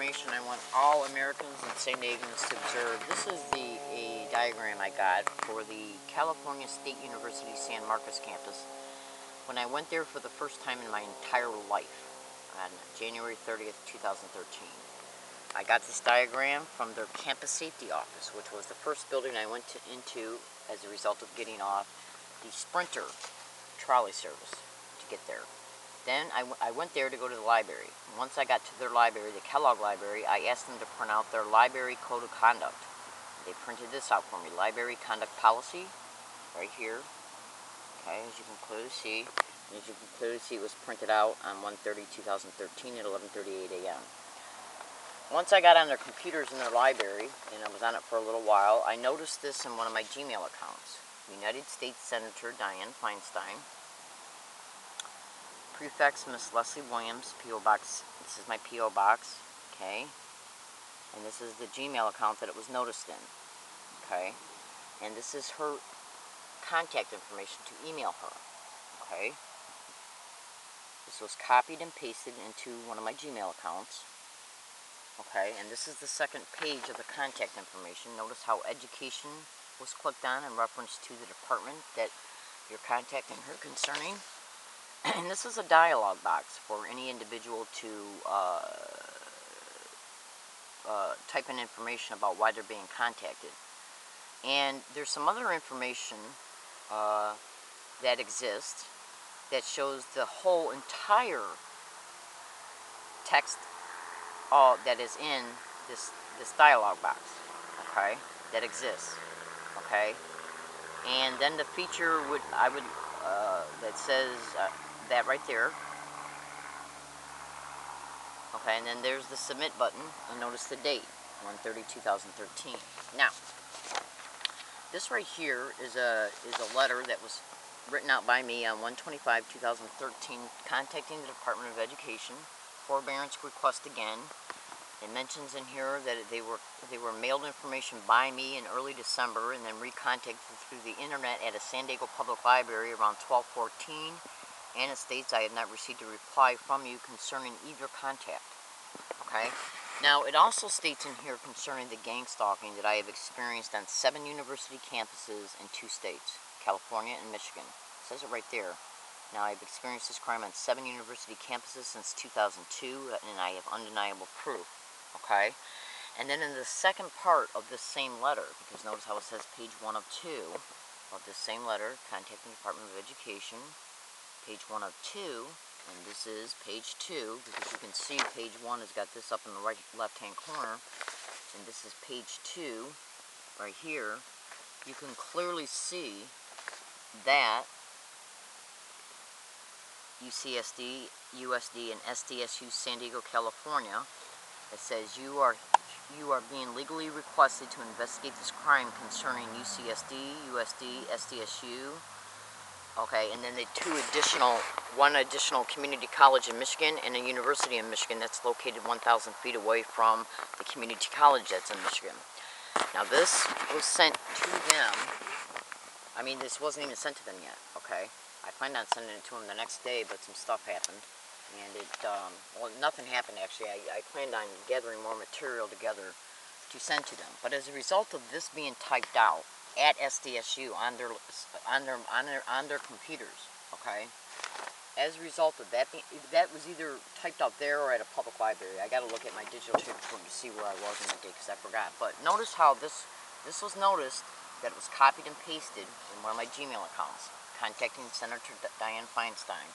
information I want all Americans and St. Diegans to observe. This is a diagram I got for the California State University San Marcos campus when I went there for the first time in my entire life on January 30th, 2013. I got this diagram from their campus safety office, which was the first building I went into as a result of getting off the Sprinter trolley service to get there. Then I went there to go to the library. Once I got to their library, the Kellogg Library, I asked them to print out their library code of conduct. They printed this out for me, library conduct policy, right here. Okay, as you can clearly see. And as you can clearly see, it was printed out on 1/30/2013 at 11:38 a.m. Once I got on their computers in their library, and I was on it for a little while, I noticed this in one of my Gmail accounts. United States Senator Dianne Feinstein. Prefix, Miss Leslie Williams, P.O. Box. This is my P.O. Box, okay? And this is the Gmail account that it was noticed in, okay? And this is her contact information to email her, okay? This was copied and pasted into one of my Gmail accounts, okay? And this is the second page of the contact information. Notice how education was clicked on in reference to the department that you're contacting her concerning. And this is a dialogue box for any individual to type in information about why they're being contacted. And there's some other information that exists that shows the whole entire text that is in this dialogue box, okay, that exists, okay. And then the feature that says that right there. Okay, and then there's the submit button, and notice the date, 1/30/2013. Now, this right here is a letter that was written out by me on 1/25/2013, contacting the Department of Education. Forbearance request again. It mentions in here that they were mailed information by me in early December and then recontacted through the internet at a San Diego Public Library around 12/14. And it states I had not received a reply from you concerning either contact. Okay? Now, it also states in here concerning the gang stalking that I have experienced on 7 university campuses in 2 states, California and Michigan. It says it right there. Now, I've experienced this crime on 7 university campuses since 2002, and I have undeniable proof. Okay? And then in the second part of this same letter, because notice how it says page 1 of 2 of this same letter, contacting the Department of Education, page 1 of 2, and this is page 2, because you can see page 1 has got this up in the right left-hand corner, and this is page 2, right here. You can clearly see that UCSD, USD, and SDSU San Diego, California, it says you are being legally requested to investigate this crime concerning UCSD, USD, SDSU. Okay, and then one additional community college in Michigan and a university in Michigan that's located 1,000 feet away from the community college that's in Michigan. Now, this was sent to them. I mean, this wasn't even sent to them yet, okay? I planned on sending it to them the next day, but some stuff happened. And well, nothing happened, actually. I planned on gathering more material together to send to them. But as a result of this being typed out at SDSU on their computers, okay? As a result of that, that was either typed out there or at a public library. I got to look at my digital tape recorder to see where I was in that day because I forgot. But notice how this was noticed, that it was copied and pasted in one of my Gmail accounts, contacting Senator Dianne Feinstein.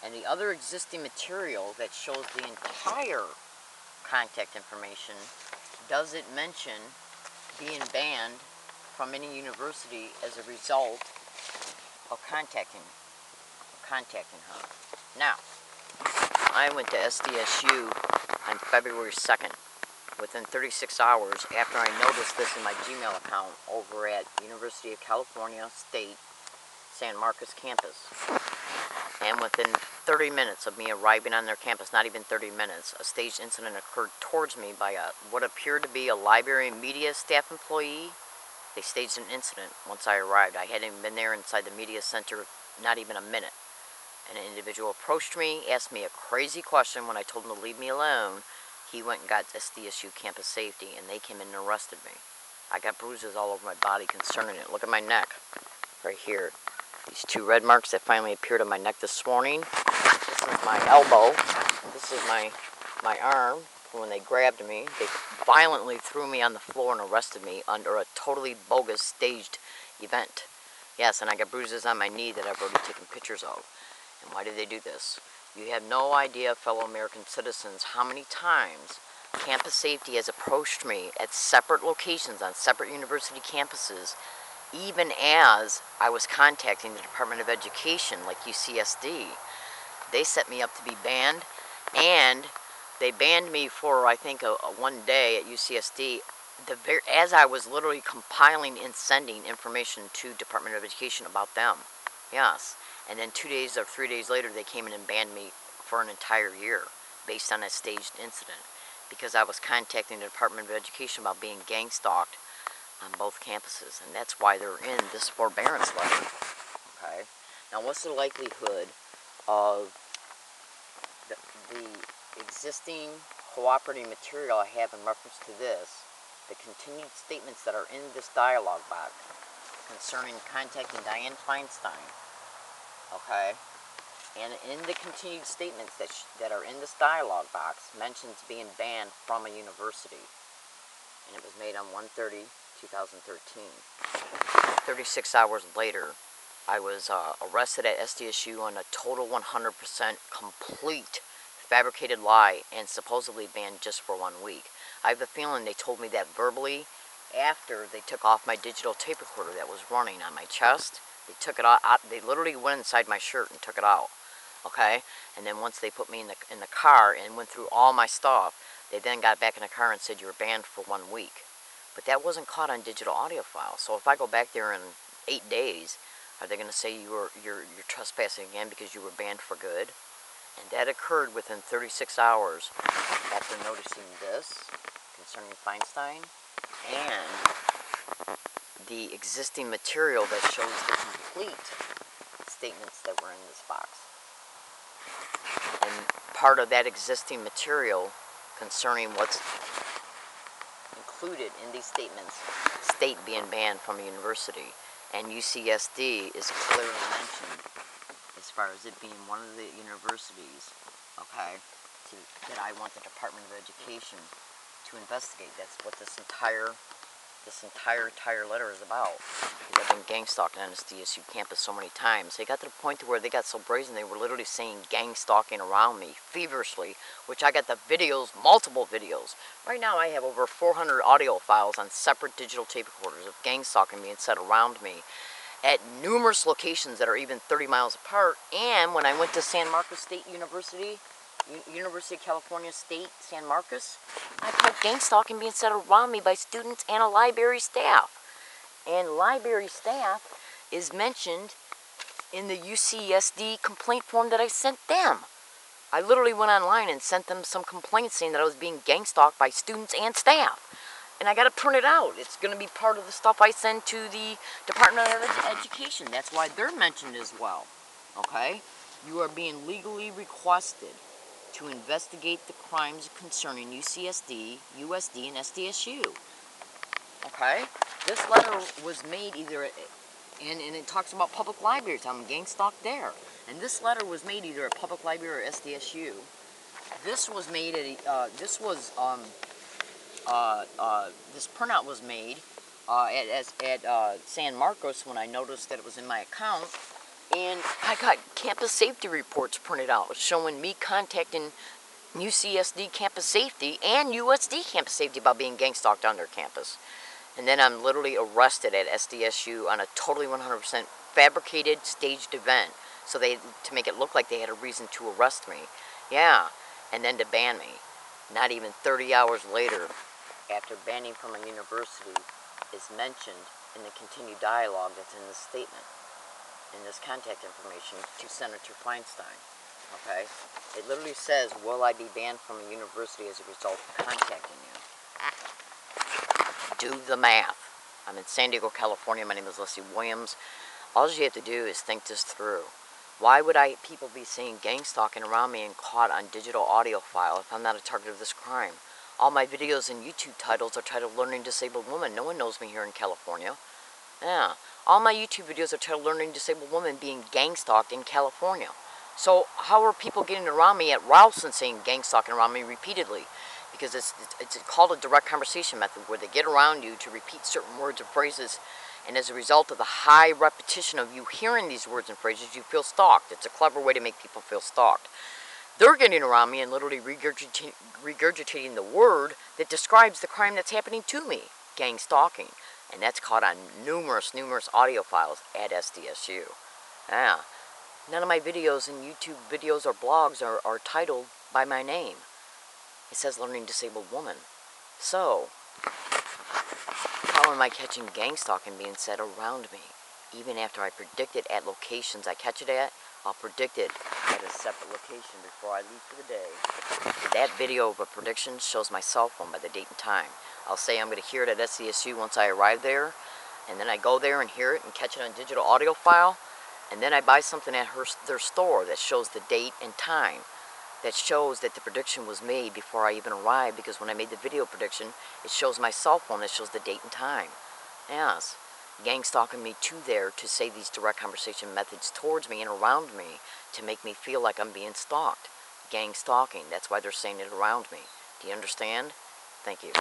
And the other existing material that shows the entire contact information, does it mention being banned from any university as a result of contacting her. Now, I went to SDSU on February 2nd, within 36 hours after I noticed this in my Gmail account over at University of California State San Marcos campus. And within 30 minutes of me arriving on their campus, not even 30 minutes, a staged incident occurred towards me by what appeared to be a library media staff employee. They staged an incident once I arrived. I hadn't even been there inside the media center, not even a minute. An individual approached me, asked me a crazy question when I told him to leave me alone. he went and got SDSU campus safety, and they came in and arrested me. I got bruises all over my body concerning it. Look at my neck, right here. These 2 red marks that finally appeared on my neck this morning. This is my elbow. This is my arm. When they grabbed me, they violently threw me on the floor and arrested me under a totally bogus staged event. Yes, and I got bruises on my knee that I've already taken pictures of. And why did they do this? You have no idea, fellow American citizens, how many times campus safety has approached me at separate locations on separate university campuses, even as I was contacting the Department of Education, like UCSD. They set me up to be banned, and they banned me for, I think, one day at UCSD, as I was literally compiling and sending information to Department of Education about them. Yes. And then 2 days or 3 days later, they came in and banned me for an entire year based on a staged incident because I was contacting the Department of Education about being gang stalked on both campuses. And that's why they're in this forbearance letter. Okay. Now, what's the likelihood of the existing cooperating material I have in reference to this, the continued statements that are in this dialogue box concerning contacting Dianne Feinstein, okay, and in the continued statements that are in this dialogue box mentions being banned from a university, and it was made on 1/30/2013. 36 hours later, I was arrested at SDSU on a total 100% complete fabricated lie and supposedly banned just for 1 week. I have a feeling they told me that verbally after they took off my digital tape recorder that was running on my chest. They took it out. They literally went inside my shirt and took it out. Okay? And then once they put me in the car and went through all my stuff, they then got back in the car and said you were banned for 1 week. But that wasn't caught on digital audio files. So if I go back there in 8 days, are they going to say you're trespassing again because you were banned for good? And that occurred within 36 hours after noticing this concerning Feinstein and the existing material that shows the complete statements that were in this box. And part of that existing material concerning what's included in these statements, state being banned from a university, and UCSD is clearly mentioned as far as it being one of the universities, okay, that I want the Department of Education to investigate. That's what this entire letter is about. Because I've been gang stalking on this DSU campus so many times. They got to the point to where they got so brazen they were literally saying gang stalking around me feverishly, which I got the videos, multiple videos. Right now I have over 400 audio files on separate digital tape recorders of gang stalking being set around me at numerous locations that are even 30 miles apart. And when I went to San Marcos State University, University of California State, San Marcos, I had gang stalking being set around me by students and a library staff. And library staff is mentioned in the UCSD complaint form that I sent them. I literally went online and sent them some complaints saying that I was being gang stalked by students and staff. And I got to print it out. It's going to be part of the stuff I send to the Department of Education. That's why they're mentioned as well. Okay? You are being legally requested to investigate the crimes concerning UCSD, USD, and SDSU. Okay? This letter was made either, and it talks about public libraries. I'm gang stalked there. And this letter was made either at public library or SDSU. This was made at, this printout was made at San Marcos when I noticed that it was in my account. And I got campus safety reports printed out showing me contacting UCSD campus safety and USD campus safety about being gang stalked on their campus. And then I'm literally arrested at SDSU on a totally 100% fabricated, staged event. So to make it look like they had a reason to arrest me. Yeah. And then to ban me. Not even 30 hours later, after banning from a university, is mentioned in the continued dialogue that's in this statement, in this contact information to Senator Feinstein. Okay? It literally says, will I be banned from a university as a result of contacting you? Do the math. I'm in San Diego, California. My name is Leslie Williams. All you have to do is think this through. Why would people be saying gang stalking around me and caught on digital audio file if I'm not a target of this crime? All my videos and YouTube titles are titled Learning Disabled Woman. No one knows me here in California. Yeah. All my YouTube videos are titled Learning Disabled Woman being gang stalked in California. So how are people getting around me at Rouse and saying gang stalking around me repeatedly? Because it's called a direct conversation method, where they get around you to repeat certain words or phrases, and as a result of the high repetition of you hearing these words and phrases, you feel stalked. It's a clever way to make people feel stalked. They're getting around me and literally regurgitating the word that describes the crime that's happening to me, gang stalking. And that's caught on numerous audio files at SDSU. Yeah. None of my videos and YouTube videos or blogs are titled by my name. It says Learning Disabled Woman. So, how am I catching gang stalking being said around me? Even after I predict it at locations I catch it at, I'll predict it at a separate location before I leave for the day. That video of a prediction shows my cell phone by the date and time. I'll say I'm going to hear it at SCSU once I arrive there, and then I go there and hear it and catch it on digital audio file, and then I buy something at their store that shows the date and time, that shows that the prediction was made before I even arrived, because when I made the video prediction, it shows my cell phone, it shows the date and time. Yes. Gang stalking me there to say these direct conversation methods towards me and around me to make me feel like I'm being stalked. Gang stalking, that's why they're saying it around me. Do you understand? Thank you.